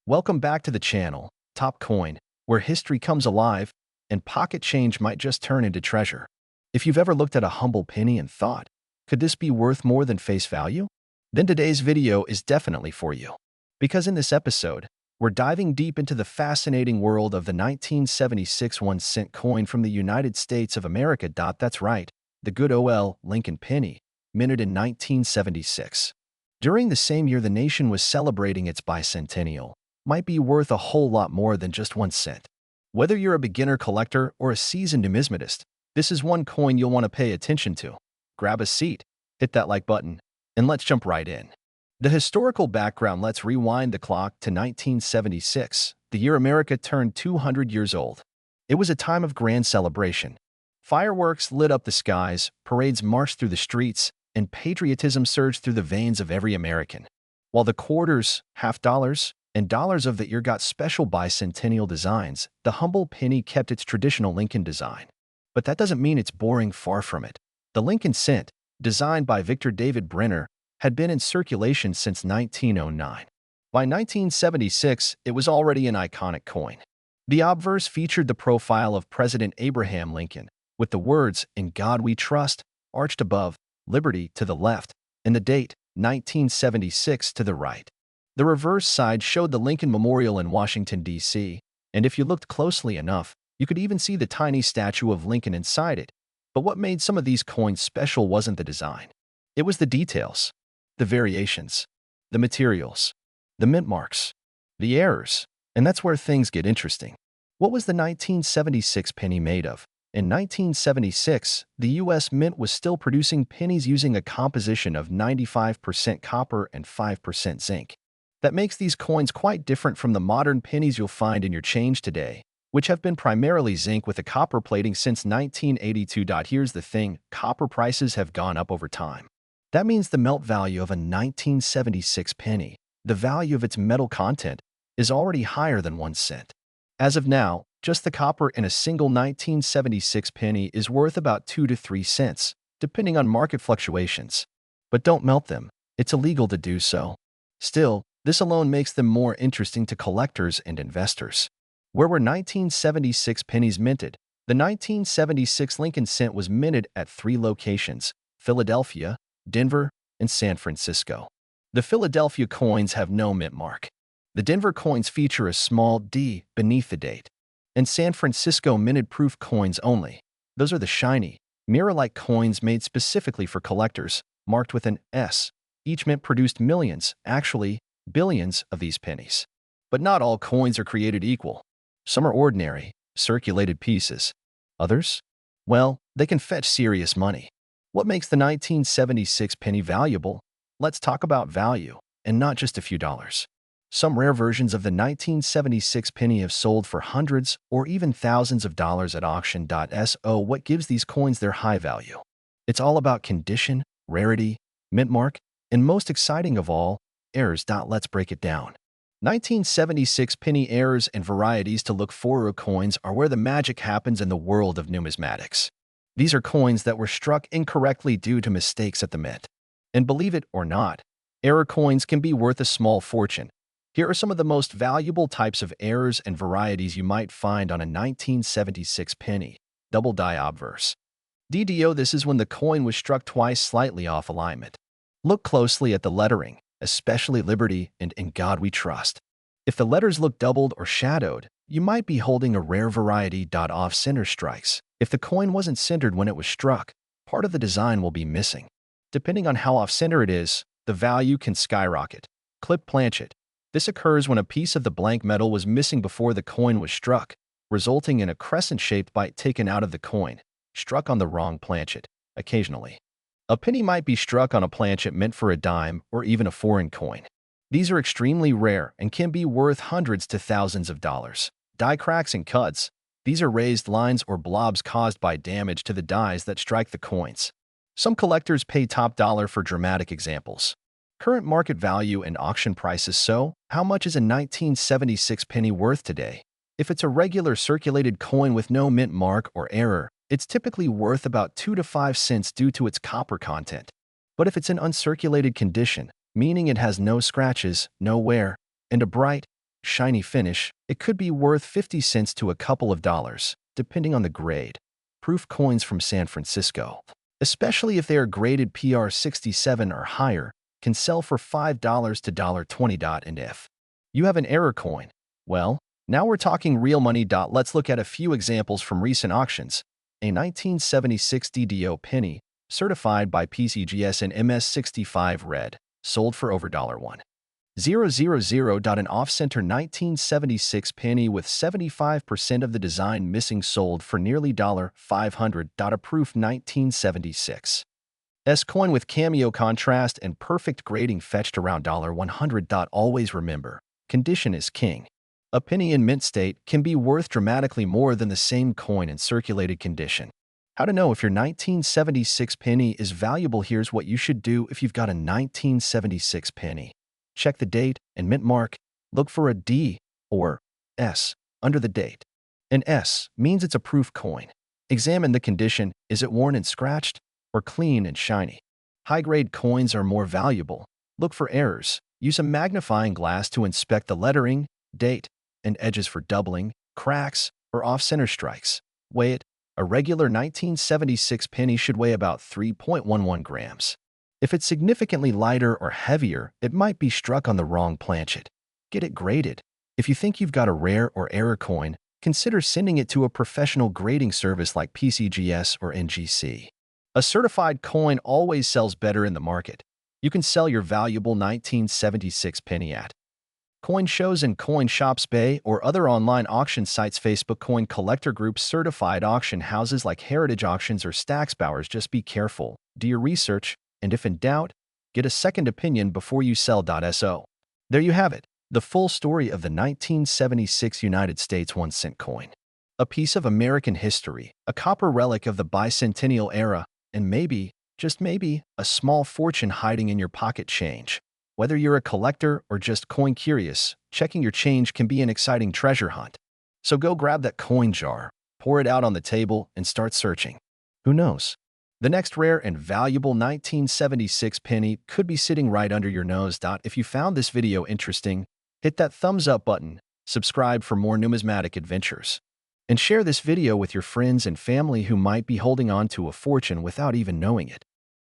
Welcome back to the channel, Top Coin, where history comes alive and pocket change might just turn into treasure. If you've ever looked at a humble penny and thought, could this be worth more than face value? Then today's video is definitely for you. Because in this episode, we're diving deep into the fascinating world of the 1976 1-cent coin from the United States of America. That's right, the good old Lincoln penny, minted in 1976. During the same year the nation was celebrating its bicentennial, might be worth a whole lot more than just 1 cent. Whether you're a beginner collector or a seasoned numismatist, this is one coin you'll want to pay attention to. Grab a seat, hit that like button, and let's jump right in. The historical background. Let's rewind the clock to 1976, the year America turned 200 years old. It was a time of grand celebration. Fireworks lit up the skies, parades marched through the streets, and patriotism surged through the veins of every American. While the quarters, half dollars, and dollars of the year got special bicentennial designs, the humble penny kept its traditional Lincoln design. But that doesn't mean it's boring. Far from it. The Lincoln cent, designed by Victor David Brenner, had been in circulation since 1909. By 1976, it was already an iconic coin. The obverse featured the profile of President Abraham Lincoln, with the words, "In God We Trust," arched above, "Liberty" to the left, and the date, 1976, to the right. The reverse side showed the Lincoln Memorial in Washington, D.C., and if you looked closely enough, you could even see the tiny statue of Lincoln inside it. But what made some of these coins special wasn't the design. It was the details, the variations, the materials, the mint marks, the errors, and that's where things get interesting. What was the 1976 penny made of? In 1976, the U.S. Mint was still producing pennies using a composition of 95% copper and 5% zinc. That makes these coins quite different from the modern pennies you'll find in your change today, which have been primarily zinc with a copper plating since 1982. Here's the thing, copper prices have gone up over time. That means the melt value of a 1976 penny, the value of its metal content, is already higher than 1 cent. As of now, just the copper in a single 1976 penny is worth about 2 to 3 cents, depending on market fluctuations. But don't melt them. It's illegal to do so. Still, this alone makes them more interesting to collectors and investors. Where were 1976 pennies minted? The 1976 Lincoln cent was minted at 3 locations: Philadelphia, Denver, and San Francisco. The Philadelphia coins have no mint mark. The Denver coins feature a small D beneath the date. And San Francisco minted proof coins only. Those are the shiny, mirror-like coins made specifically for collectors, marked with an S. Each mint produced millions, actually billions, of these pennies. But not all coins are created equal. Some are ordinary, circulated pieces. Others? Well, they can fetch serious money. What makes the 1976 penny valuable? Let's talk about value, and not just a few dollars. Some rare versions of the 1976 penny have sold for hundreds or even thousands of dollars at auction. So what gives these coins their high value? It's all about condition, rarity, mint mark, and most exciting of all, errors. Let's break it down. 1976 penny errors and varieties to look for. Coins are where the magic happens in the world of numismatics. These are coins that were struck incorrectly due to mistakes at the mint. And believe it or not, error coins can be worth a small fortune. Here are some of the most valuable types of errors and varieties you might find on a 1976 penny. Double die obverse. DDO. This is when the coin was struck twice slightly off alignment. Look closely at the lettering, especially Liberty and In God We Trust. If the letters look doubled or shadowed, you might be holding a rare variety. Off-center strikes. If the coin wasn't centered when it was struck, part of the design will be missing. Depending on how off-center it is, the value can skyrocket. Clip planchet. This occurs when a piece of the blank metal was missing before the coin was struck, resulting in a crescent-shaped bite taken out of the coin, struck on the wrong planchet. Occasionally, a penny might be struck on a planchet meant for a dime or even a foreign coin. These are extremely rare and can be worth hundreds to thousands of dollars. Die cracks and cuts. These are raised lines or blobs caused by damage to the dies that strike the coins. Some collectors pay top dollar for dramatic examples. Current market value and auction prices. So, how much is a 1976 penny worth today? If it's a regular circulated coin with no mint mark or error, it's typically worth about 2 to 5 cents due to its copper content. But if it's in uncirculated condition, meaning it has no scratches, no wear, and a bright, shiny finish, it could be worth 50 cents to a couple of dollars, depending on the grade. Proof coins from San Francisco, especially if they are graded PR 67 or higher, can sell for $5 to $20. And if you have an error coin, well, now we're talking real money. Let's look at a few examples from recent auctions. A 1976 DDO penny, certified by PCGS and MS65 red, sold for over $1,000. An off-center 1976 penny with 75% of the design missing sold for nearly $500. A proof 1976 S coin with cameo contrast and perfect grading fetched around $100. Always remember, condition is king. A penny in mint state can be worth dramatically more than the same coin in circulated condition. How to know if your 1976 penny is valuable? Here's what you should do if you've got a 1976 penny. Check the date and mint mark. Look for a D or S under the date. An S means it's a proof coin. Examine the condition. Is it worn and scratched or clean and shiny? High-grade coins are more valuable. Look for errors. Use a magnifying glass to inspect the lettering, date, and edges for doubling, cracks, or off-center strikes. Weigh it. A regular 1976 penny should weigh about 3.11 grams. If it's significantly lighter or heavier, it might be struck on the wrong planchet. Get it graded. If you think you've got a rare or error coin, consider sending it to a professional grading service like PCGS or NGC. A certified coin always sells better in the market. You can sell your valuable 1976 penny at coin shows and coin shops bay or other online auction sites. Facebook coin collector groups, certified auction houses like Heritage Auctions or Stacksbowers. Just be careful, do your research, and if in doubt, get a second opinion before you sell. So, there you have it, the full story of the 1976 United States 1-cent coin. A piece of American history, a copper relic of the bicentennial era, and maybe, just maybe, a small fortune hiding in your pocket change. Whether you're a collector or just coin curious, checking your change can be an exciting treasure hunt. So go grab that coin jar, pour it out on the table, and start searching. Who knows? The next rare and valuable 1976 penny could be sitting right under your nose. If you found this video interesting, hit that thumbs up button, subscribe for more numismatic adventures, and share this video with your friends and family who might be holding on to a fortune without even knowing it.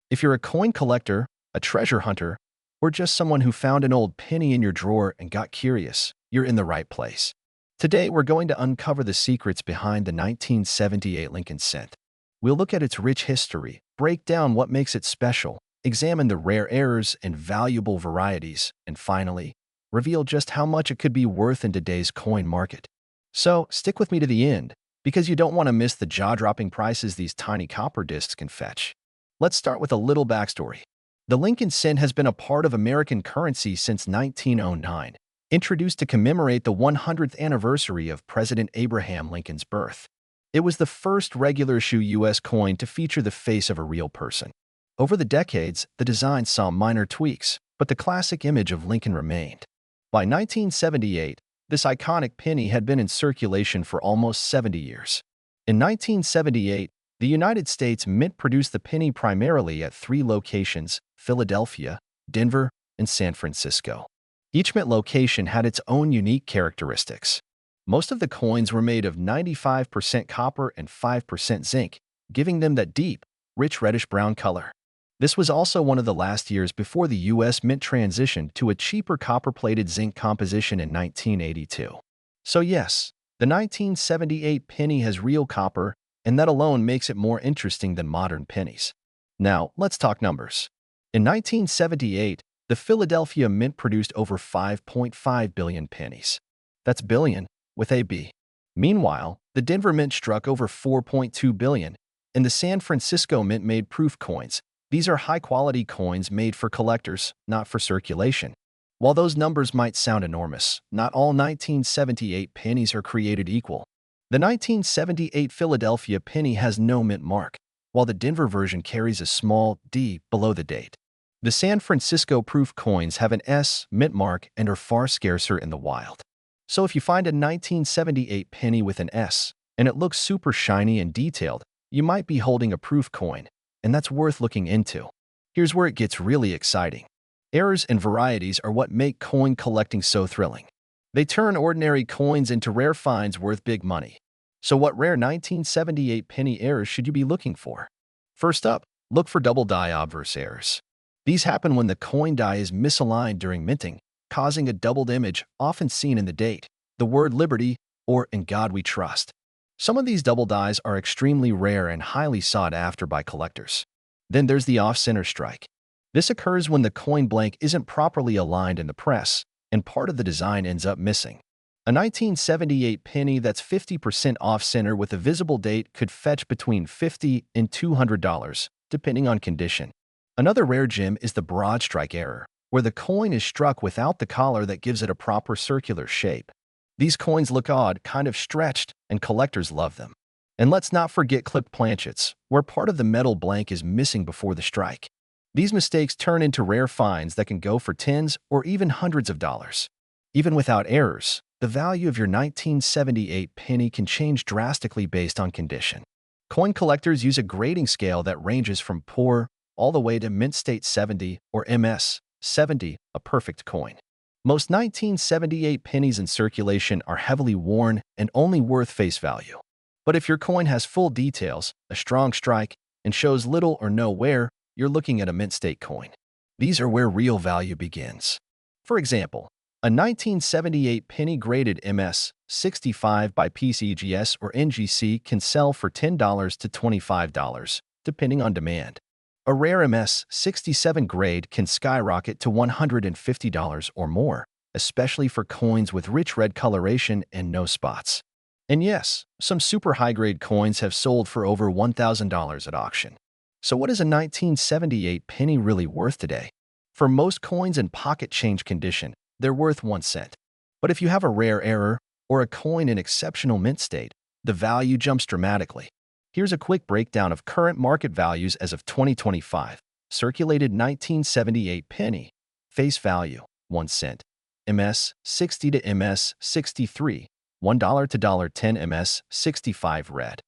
If you're a coin collector, a treasure hunter, or just someone who found an old penny in your drawer and got curious, you're in the right place. Today, we're going to uncover the secrets behind the 1978 Lincoln cent. We'll look at its rich history, break down what makes it special, examine the rare errors and valuable varieties, and finally, reveal just how much it could be worth in today's coin market. So, stick with me to the end, because you don't want to miss the jaw-dropping prices these tiny copper discs can fetch. Let's start with a little backstory. The Lincoln cent has been a part of American currency since 1909, introduced to commemorate the 100th anniversary of President Abraham Lincoln's birth. It was the first regular-issue U.S. coin to feature the face of a real person. Over the decades, the design saw minor tweaks, but the classic image of Lincoln remained. By 1978, this iconic penny had been in circulation for almost 70 years. In 1978, the United States Mint produced the penny primarily at 3 locations: Philadelphia, Denver, and San Francisco. Each mint location had its own unique characteristics. Most of the coins were made of 95% copper and 5% zinc, giving them that deep, rich reddish-brown color. This was also one of the last years before the U.S. Mint transitioned to a cheaper copper-plated zinc composition in 1982. So yes, the 1978 penny has real copper, and that alone makes it more interesting than modern pennies. Now, let's talk numbers. In 1978, the Philadelphia Mint produced over 5.5 billion pennies. That's billion, with a B. Meanwhile, the Denver Mint struck over 4.2 billion, and the San Francisco Mint made proof coins. These are high-quality coins made for collectors, not for circulation. While those numbers might sound enormous, not all 1978 pennies are created equal. The 1978 Philadelphia penny has no mint mark, while the Denver version carries a small D below the date. The San Francisco proof coins have an S mint mark and are far scarcer in the wild. So if you find a 1978 penny with an S, and it looks super shiny and detailed, you might be holding a proof coin, and that's worth looking into. Here's where it gets really exciting. Errors and varieties are what make coin collecting so thrilling. They turn ordinary coins into rare finds worth big money. So what rare 1978 penny errors should you be looking for? First up, look for double die obverse errors. These happen when the coin die is misaligned during minting, causing a doubled image often seen in the date, the word Liberty, or In God We Trust. Some of these double dies are extremely rare and highly sought after by collectors. Then there's the off-center strike. This occurs when the coin blank isn't properly aligned in the press, and part of the design ends up missing. A 1978 penny that's 50% off-center with a visible date could fetch between $50 and $200, depending on condition. Another rare gem is the broad strike error, where the coin is struck without the collar that gives it a proper circular shape. These coins look odd, kind of stretched, and collectors love them. And let's not forget clipped planchets, where part of the metal blank is missing before the strike. These mistakes turn into rare finds that can go for tens or even hundreds of dollars. Even without errors, the value of your 1978 penny can change drastically based on condition. Coin collectors use a grading scale that ranges from poor all the way to mint state 70 or MS 70, a perfect coin. Most 1978 pennies in circulation are heavily worn and only worth face value. But if your coin has full details, a strong strike, and shows little or no wear, you're looking at a mint state coin. These are where real value begins. For example, a 1978 penny graded MS 65 by PCGS or NGC can sell for $10 to $25, depending on demand. A rare MS 67 grade can skyrocket to $150 or more, especially for coins with rich red coloration and no spots. And yes, some super high-grade coins have sold for over $1,000 at auction. So what is a 1978 penny really worth today? For most coins in pocket change condition, they're worth 1 cent. But if you have a rare error or a coin in exceptional mint state, the value jumps dramatically. Here's a quick breakdown of current market values as of 2025. Circulated 1978 penny. Face value, 1 cent. MS 60 to MS 63, $1 to $10 MS 65 red.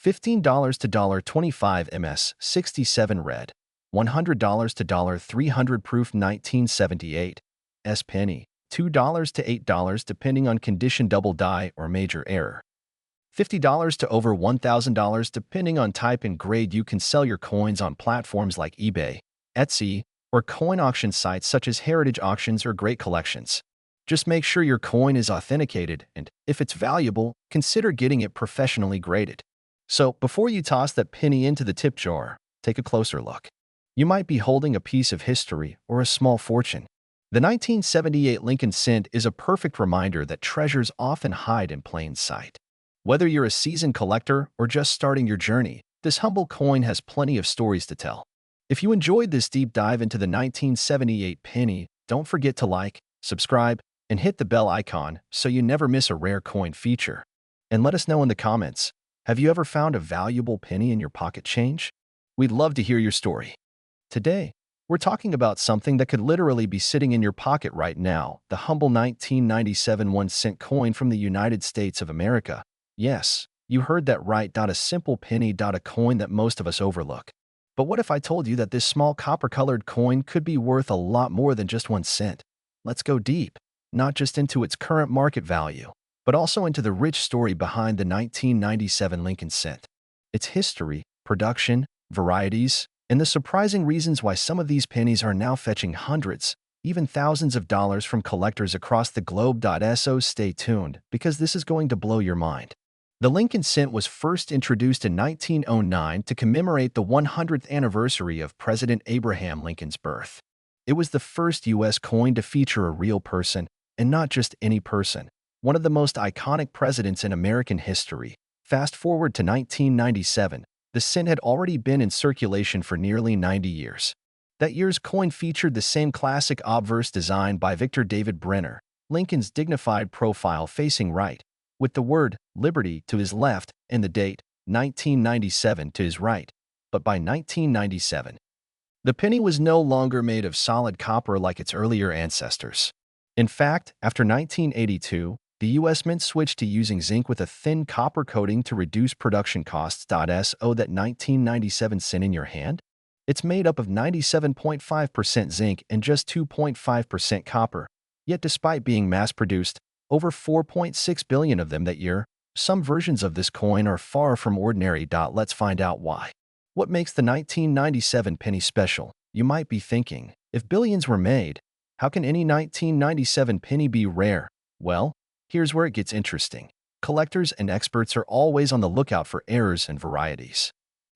$15 to $25 MS 67 red. $100 to $300 proof 1978 S penny. $2 to $8 depending on condition double die or major error. $50 to over $1,000 depending on type and grade. You can sell your coins on platforms like eBay, Etsy, or coin auction sites such as Heritage Auctions or Great Collections. Just make sure your coin is authenticated and, if it's valuable, consider getting it professionally graded. So, before you toss that penny into the tip jar, take a closer look. You might be holding a piece of history or a small fortune. The 1978 Lincoln cent is a perfect reminder that treasures often hide in plain sight. Whether you're a seasoned collector or just starting your journey, this humble coin has plenty of stories to tell. If you enjoyed this deep dive into the 1978 penny, don't forget to like, subscribe, and hit the bell icon so you never miss a rare coin feature. And let us know in the comments, have you ever found a valuable penny in your pocket change? We'd love to hear your story. Today, we're talking about something that could literally be sitting in your pocket right now, the humble 1997 1-cent coin from the United States of America. Yes, you heard that right, a simple penny, a coin that most of us overlook. But what if I told you that this small copper-colored coin could be worth a lot more than just 1 cent? Let's go deep, not just into its current market value, but also into the rich story behind the 1997 Lincoln cent. Its history, production, varieties, and the surprising reasons why some of these pennies are now fetching hundreds, even thousands of dollars from collectors across the globe. So stay tuned, because this is going to blow your mind. The Lincoln cent was first introduced in 1909 to commemorate the 100th anniversary of President Abraham Lincoln's birth. It was the first U.S. coin to feature a real person, and not just any person, one of the most iconic presidents in American history. Fast forward to 1997, the cent had already been in circulation for nearly 90 years. That year's coin featured the same classic obverse design by Victor David Brenner, Lincoln's dignified profile facing right, with the word Liberty to his left and the date 1997 to his right. But by 1997, the penny was no longer made of solid copper like its earlier ancestors. In fact, after 1982, the U.S. Mint switched to using zinc with a thin copper coating to reduce production costs. So that 1997 cent in your hand? It's made up of 97.5% zinc and just 2.5% copper. Yet despite being mass-produced, over 4.6 billion of them that year, some versions of this coin are far from ordinary. Let's find out why. What makes the 1997 penny special? You might be thinking, if billions were made, how can any 1997 penny be rare? Well, here's where it gets interesting. Collectors and experts are always on the lookout for errors and varieties.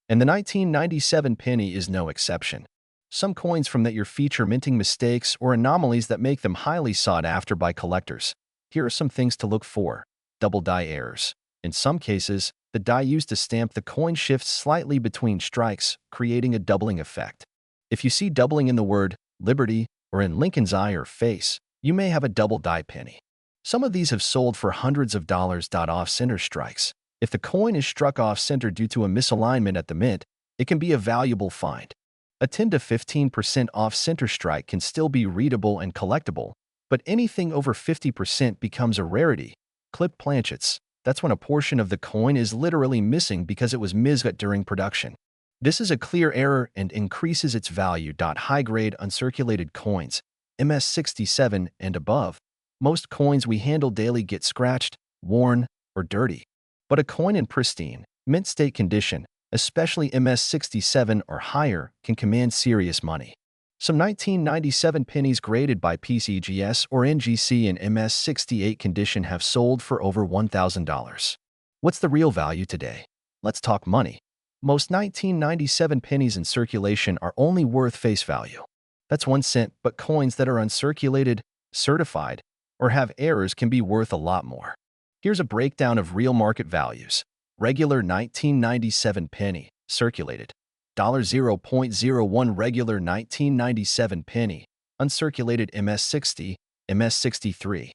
And the 1997 penny is no exception. Some coins from that year feature minting mistakes or anomalies that make them highly sought after by collectors. Here are some things to look for. Double die errors. In some cases, the die used to stamp the coin shifts slightly between strikes, creating a doubling effect. If you see doubling in the word Liberty or in Lincoln's eye or face, you may have a double die penny. Some of these have sold for hundreds of dollars. Off-center strikes. If the coin is struck off-center due to a misalignment at the mint, it can be a valuable find. A 10 to 15% off-center strike can still be readable and collectible, but anything over 50% becomes a rarity. Clipped planchets. That's when a portion of the coin is literally missing because it was miscut during production. This is a clear error and increases its value. High-grade uncirculated coins, MS67 and above. Most coins we handle daily get scratched, worn, or dirty. But a coin in pristine, mint state condition, especially MS67 or higher, can command serious money. Some 1997 pennies graded by PCGS or NGC in MS68 condition have sold for over $1,000. What's the real value today? Let's talk money. Most 1997 pennies in circulation are only worth face value. That's 1 cent, but coins that are uncirculated, certified, or have errors can be worth a lot more. Here's a breakdown of real market values. Regular 1997 penny, circulated. $0.01 regular 1997 penny, uncirculated MS60, MS63.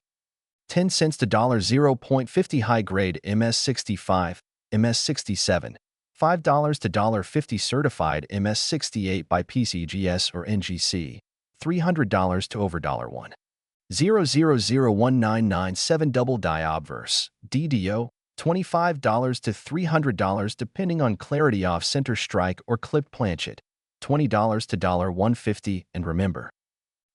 10 cents to $0.50 high-grade MS65, MS67. $5 to $1.50 certified MS68 by PCGS or NGC. $300 to over $1. 0.001997 double die obverse, DDO. $25 to $300 depending on clarity off-center strike or clipped planchet, $20 to $1.50, and remember,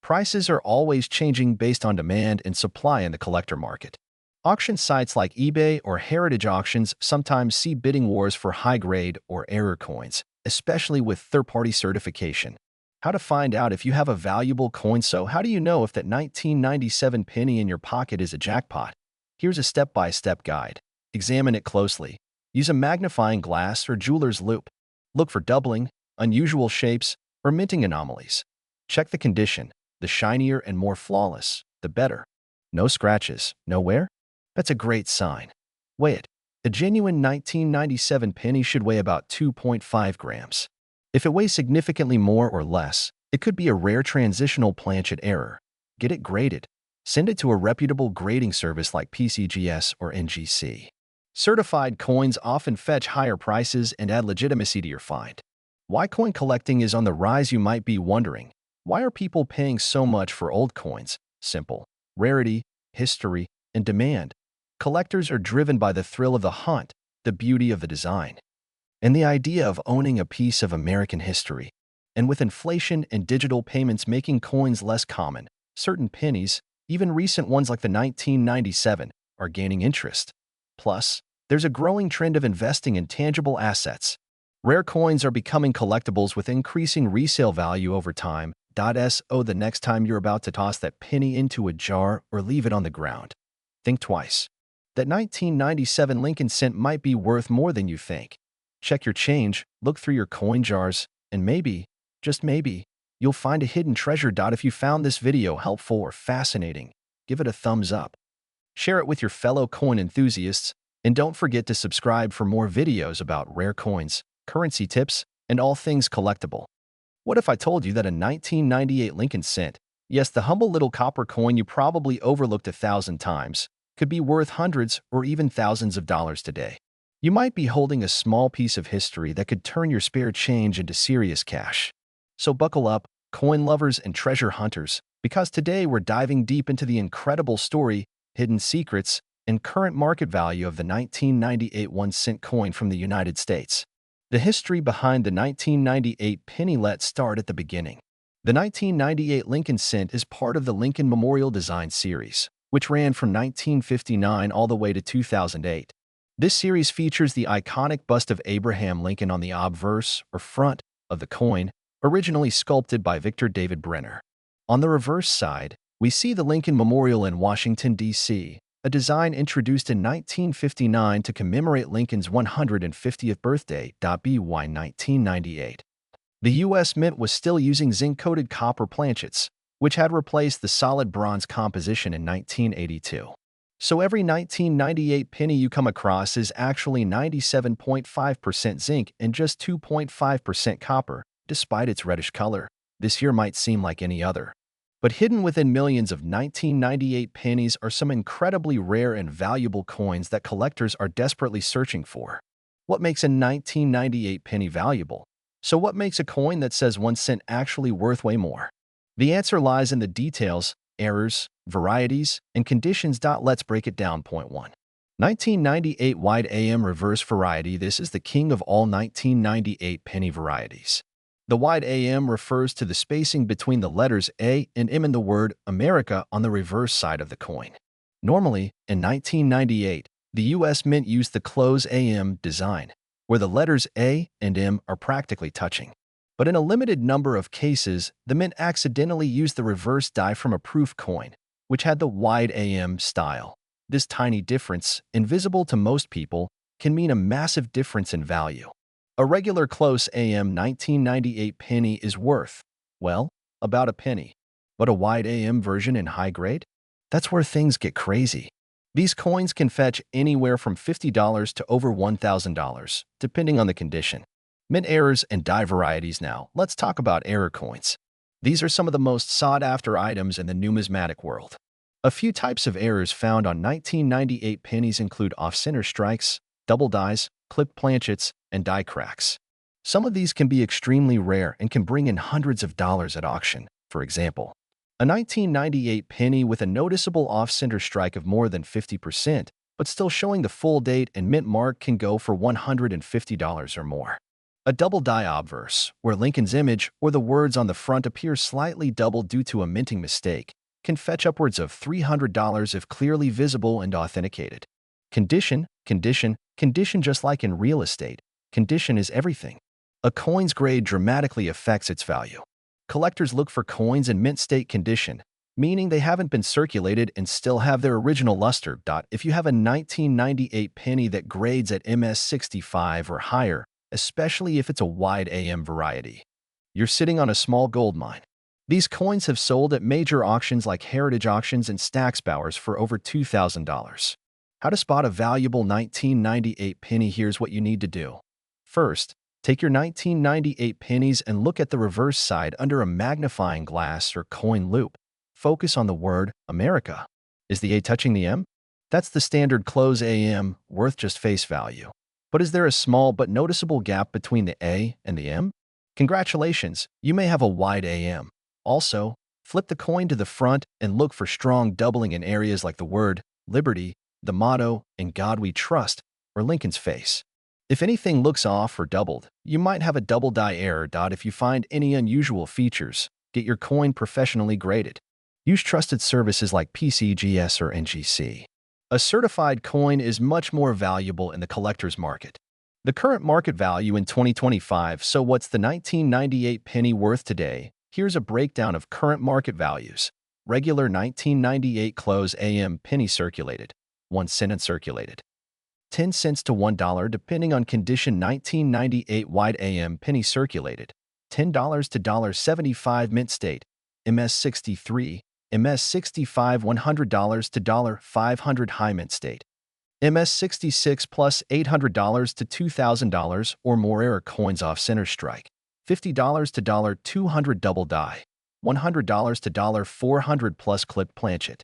prices are always changing based on demand and supply in the collector market. Auction sites like eBay or Heritage Auctions sometimes see bidding wars for high-grade or error coins, especially with third-party certification. How to find out if you have a valuable coin? So how do you know if that 1997 penny in your pocket is a jackpot? Here's a step-by-step guide. Examine it closely. Use a magnifying glass or jeweler's loupe. Look for doubling, unusual shapes, or minting anomalies. Check the condition. The shinier and more flawless, the better. No scratches, no wear? That's a great sign. Weigh it. A genuine 1997 penny should weigh about 2.5 grams. If it weighs significantly more or less, it could be a rare transitional planchet error. Get it graded. Send it to a reputable grading service like PCGS or NGC. Certified coins often fetch higher prices and add legitimacy to your find. Why coin collecting is on the rise? You might be wondering. Why are people paying so much for old coins? Simple. Rarity, history, and demand. Collectors are driven by the thrill of the hunt, the beauty of the design, and the idea of owning a piece of American history. And with inflation and digital payments making coins less common, certain pennies, even recent ones like the 1997, are gaining interest. Plus, there's a growing trend of investing in tangible assets. Rare coins are becoming collectibles with increasing resale value over time. So the next time you're about to toss that penny into a jar or leave it on the ground, think twice. That 1997 Lincoln cent might be worth more than you think. Check your change, look through your coin jars, and maybe, just maybe, you'll find a hidden treasure. If you found this video helpful or fascinating, give it a thumbs up. Share it with your fellow coin enthusiasts, and don't forget to subscribe for more videos about rare coins, currency tips, and all things collectible. What if I told you that a 1998 Lincoln cent, yes, the humble little copper coin you probably overlooked 1,000 times, could be worth hundreds or even thousands of dollars today? You might be holding a small piece of history that could turn your spare change into serious cash. So buckle up, coin lovers and treasure hunters, because today we're diving deep into the incredible story, hidden secrets, and current market value of the 1998 1-cent coin from the United States. The history behind the 1998 penny. Let's start at the beginning. The 1998 Lincoln cent is part of the Lincoln Memorial Design Series, which ran from 1959 all the way to 2008. This series features the iconic bust of Abraham Lincoln on the obverse, or front, of the coin, originally sculpted by Victor David Brenner. On the reverse side, we see the Lincoln Memorial in Washington, D.C., a design introduced in 1959 to commemorate Lincoln's 150th birthday. By 1998. The U.S. Mint was still using zinc-coated copper planchets, which had replaced the solid bronze composition in 1982. So every 1998 penny you come across is actually 97.5% zinc and just 2.5% copper, despite its reddish color. This here might seem like any other. But hidden within millions of 1998 pennies are some incredibly rare and valuable coins that collectors are desperately searching for. What makes a 1998 penny valuable? So what makes a coin that says 1 cent actually worth way more? The answer lies in the details, errors, varieties, and conditions. Let's break it down. Point 1. 1998 Wide AM Reverse Variety. This is the king of all 1998 penny varieties. The wide AM refers to the spacing between the letters A and M in the word America on the reverse side of the coin. Normally, in 1998, the U.S. Mint used the close AM design, where the letters A and M are practically touching. But in a limited number of cases, the Mint accidentally used the reverse die from a proof coin, which had the wide AM style. This tiny difference, invisible to most people, can mean a massive difference in value. A regular close AM 1998 penny is worth, well, about a penny. But a wide AM version in high grade? That's where things get crazy. These coins can fetch anywhere from $50 to over $1,000, depending on the condition. Mint errors and die varieties. Now, let's talk about error coins. These are some of the most sought-after items in the numismatic world. A few types of errors found on 1998 pennies include off-center strikes, double dies, clipped planchets, and die cracks. Some of these can be extremely rare and can bring in hundreds of dollars at auction. For example, a 1998 penny with a noticeable off-center strike of more than 50%, but still showing the full date and mint mark, can go for $150 or more. A double die obverse, where Lincoln's image or the words on the front appear slightly doubled due to a minting mistake, can fetch upwards of $300 if clearly visible and authenticated. Condition. Just like in real estate, condition is everything. A coin's grade dramatically affects its value. Collectors look for coins in mint state condition, meaning they haven't been circulated and still have their original luster. If you have a 1998 penny that grades at MS65 or higher, especially if it's a wide AM variety, you're sitting on a small gold mine. These coins have sold at major auctions like Heritage Auctions and Stack's Bowers for over $2,000. How to spot a valuable 1998 penny? Here's what you need to do. First, take your 1998 pennies and look at the reverse side under a magnifying glass or coin loupe. Focus on the word America. Is the A touching the M? That's the standard close AM, worth just face value. But is there a small but noticeable gap between the A and the M? Congratulations, you may have a wide AM. Also, flip the coin to the front and look for strong doubling in areas like the word Liberty, the motto, "In God We Trust," or Lincoln's face. If anything looks off or doubled, you might have a double die error. If you find any unusual features, get your coin professionally graded. Use trusted services like PCGS or NGC. A certified coin is much more valuable in the collector's market. The current market value in 2025. So what's the 1998 penny worth today? Here's a breakdown of current market values. Regular 1998 close AM penny circulated, 1 cent uncirculated. 10 cents to $1 depending on condition. 1998 wide AM penny circulated, $10 to $1.75 mint state. MS63, MS65 $100 to $500 high mint state. MS66 plus $800 to $2,000 or more error coins off center strike. $50 to $200 double die. $100 to $400 plus clipped planchet.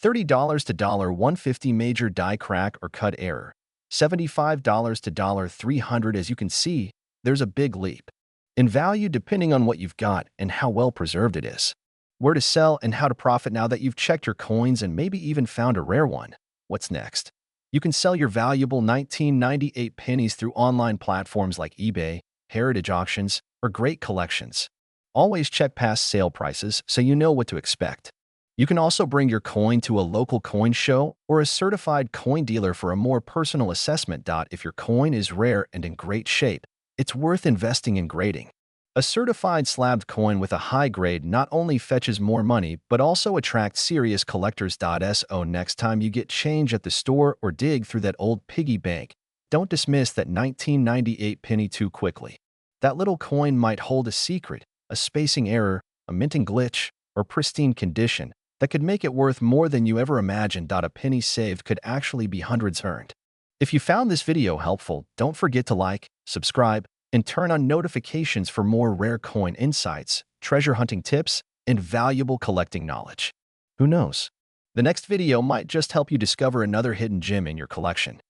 $30 to $150 major die crack or cut error. $75 to $300. As you can see, there's a big leap in value depending on what you've got and how well preserved it is. Where to sell and how to profit. Now that you've checked your coins and maybe even found a rare one, what's next? You can sell your valuable 1998 pennies through online platforms like eBay, Heritage Auctions, or Great Collections. Always check past sale prices so you know what to expect. You can also bring your coin to a local coin show or a certified coin dealer for a more personal assessment. If your coin is rare and in great shape, it's worth investing in grading. A certified slabbed coin with a high grade not only fetches more money but also attracts serious collectors. So next time you get change at the store or dig through that old piggy bank, don't dismiss that 1998 penny too quickly. That little coin might hold a secret, a spacing error, a minting glitch, or pristine condition that could make it worth more than you ever imagined. A penny saved could actually be hundreds earned. If you found this video helpful, don't forget to like, subscribe, and turn on notifications for more rare coin insights, treasure hunting tips, and valuable collecting knowledge. Who knows? The next video might just help you discover another hidden gem in your collection.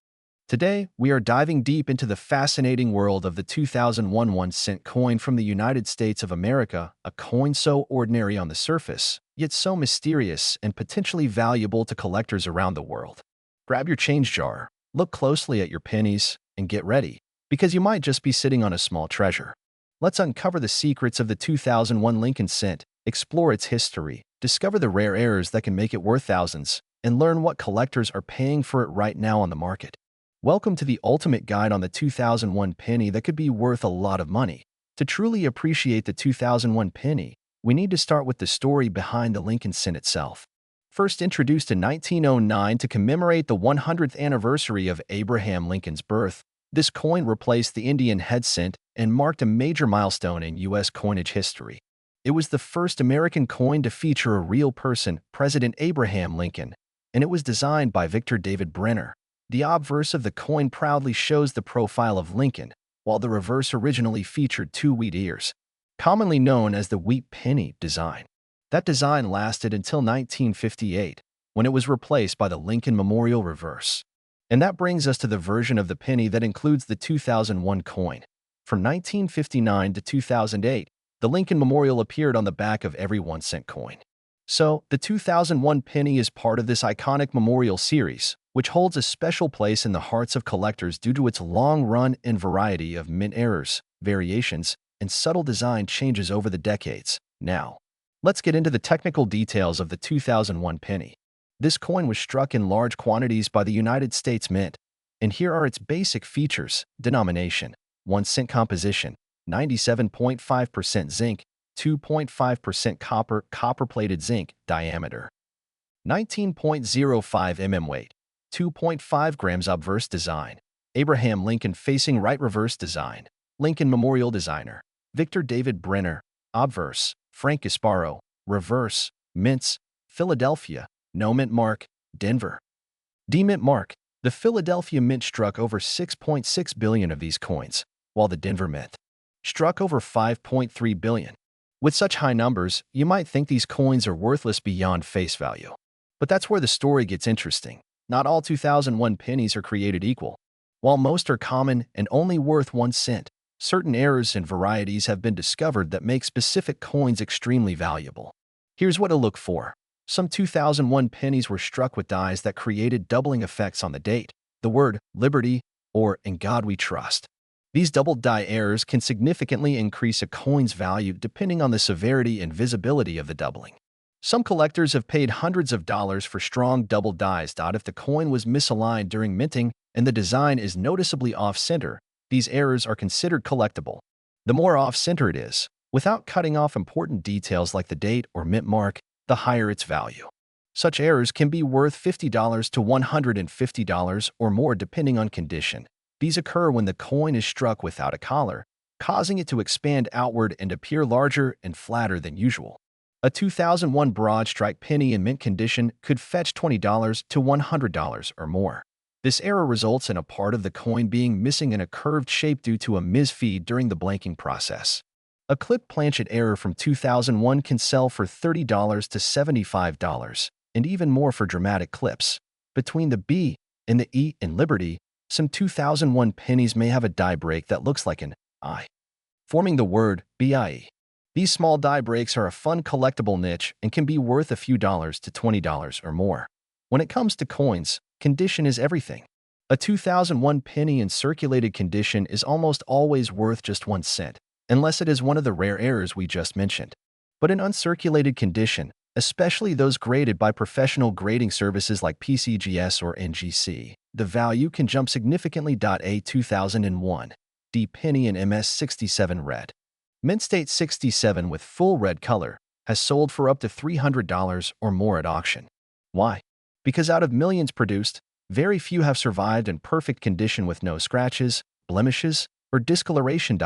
Today, we are diving deep into the fascinating world of the 2001 1-cent coin from the United States of America, a coin so ordinary on the surface, yet so mysterious and potentially valuable to collectors around the world. Grab your change jar, look closely at your pennies, and get ready, because you might just be sitting on a small treasure. Let's uncover the secrets of the 2001 Lincoln cent, explore its history, discover the rare errors that can make it worth thousands, and learn what collectors are paying for it right now on the market. Welcome to the ultimate guide on the 2001 penny that could be worth a lot of money. To truly appreciate the 2001 penny, we need to start with the story behind the Lincoln cent itself. First introduced in 1909 to commemorate the 100th anniversary of Abraham Lincoln's birth, this coin replaced the Indian head cent and marked a major milestone in U.S. coinage history. It was the first American coin to feature a real person, President Abraham Lincoln, and it was designed by Victor David Brenner. The obverse of the coin proudly shows the profile of Lincoln, while the reverse originally featured two wheat ears, commonly known as the wheat penny design. That design lasted until 1958, when it was replaced by the Lincoln Memorial reverse. And that brings us to the version of the penny that includes the 2001 coin. From 1959 to 2008, the Lincoln Memorial appeared on the back of every 1-cent coin. So, the 2001 penny is part of this iconic memorial series, which holds a special place in the hearts of collectors due to its long run and variety of mint errors, variations, and subtle design changes over the decades. Now, let's get into the technical details of the 2001 penny. This coin was struck in large quantities by the United States Mint, and here are its basic features: denomination, 1-cent composition, 97.5% zinc, 2.5% copper, copper-plated zinc, diameter, 19.05 mm weight, 2.5 grams. Obverse design, Abraham Lincoln facing right. Reverse design, Lincoln Memorial designer, Victor David Brenner. Obverse, Frank Gasparo. Reverse, mints, Philadelphia. No mint mark, Denver. D-mint mark, the Philadelphia Mint struck over 6.6 billion of these coins, while the Denver Mint struck over 5.3 billion. With such high numbers, you might think these coins are worthless beyond face value. But that's where the story gets interesting. Not all 2001 pennies are created equal. While most are common and only worth 1 cent, certain errors and varieties have been discovered that make specific coins extremely valuable. Here's what to look for. Some 2001 pennies were struck with dies that created doubling effects on the date, the word liberty, or in God we trust. These doubled die errors can significantly increase a coin's value depending on the severity and visibility of the doubling. Some collectors have paid hundreds of dollars for strong double dies. If the coin was misaligned during minting and the design is noticeably off-center, these errors are considered collectible. The more off-center it is, without cutting off important details like the date or mint mark, the higher its value. Such errors can be worth $50 to $150 or more depending on condition. These occur when the coin is struck without a collar, causing it to expand outward and appear larger and flatter than usual. A 2001 broad strike penny in mint condition could fetch $20 to $100 or more. This error results in a part of the coin being missing in a curved shape due to a misfeed during the blanking process. A clipped planchet error from 2001 can sell for $30 to $75, and even more for dramatic clips. Between the B and the E in Liberty, some 2001 pennies may have a die break that looks like an I, forming the word BIE. These small die breaks are a fun collectible niche and can be worth a few dollars to $20 or more. When it comes to coins, condition is everything. A 2001 penny in circulated condition is almost always worth just 1 cent. unless it is one of the rare errors we just mentioned. But in uncirculated condition, especially those graded by professional grading services like PCGS or NGC, the value can jump significantly. A 2001 D penny in MS67 red. Mint State 67 with full red color has sold for up to $300 or more at auction. Why? Because out of millions produced, very few have survived in perfect condition with no scratches, blemishes, or discoloration.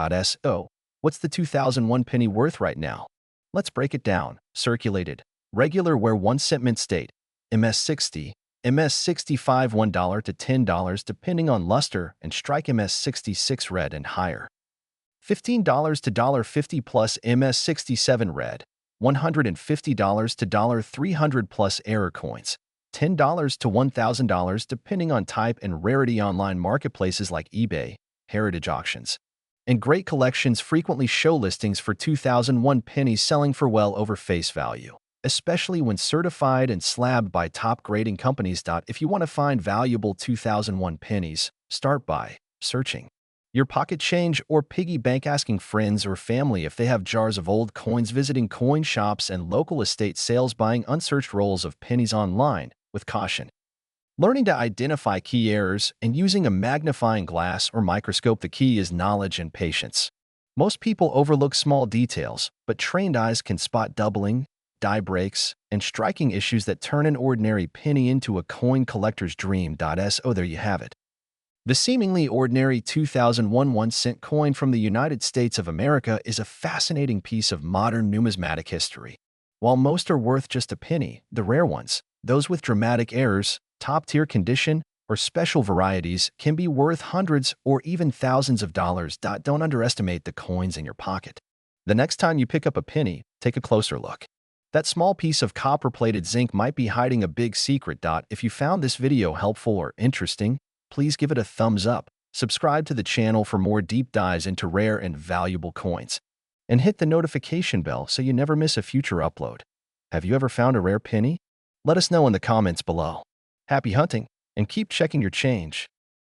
So, what's the 2001 penny worth right now? Let's break it down. Circulated, regular wear 1 cent Mint State, MS60, MS65 $1 to $10 depending on luster, and strike MS66 red and higher. $15 to $1.50 plus MS67 red, $150 to $300 plus error coins, $10 to $1,000 depending on type and rarity. Online marketplaces like eBay, heritage auctions, and great collections frequently show listings for 2001 pennies selling for well over face value, especially when certified and slabbed by top grading companies. If you want to find valuable 2001 pennies, start by searching your pocket change or piggy bank, asking friends or family if they have jars of old coins, visiting coin shops and local estate sales, buying unsearched rolls of pennies online with caution, learning to identify key errors, and using a magnifying glass or microscope. The key is knowledge and patience. Most people overlook small details, but trained eyes can spot doubling, die breaks, and striking issues that turn an ordinary penny into a coin collector's dream. So there you have it. The seemingly ordinary 2001 1-cent coin from the United States of America is a fascinating piece of modern numismatic history. While most are worth just a penny, the rare ones, those with dramatic errors, top-tier condition, or special varieties, can be worth hundreds or even thousands of dollars. Don't underestimate the coins in your pocket. The next time you pick up a penny, take a closer look. That small piece of copper-plated zinc might be hiding a big secret. If you found this video helpful or interesting, please give it a thumbs up, subscribe to the channel for more deep dives into rare and valuable coins, and hit the notification bell so you never miss a future upload. Have you ever found a rare penny? Let us know in the comments below. Happy hunting, and keep checking your change.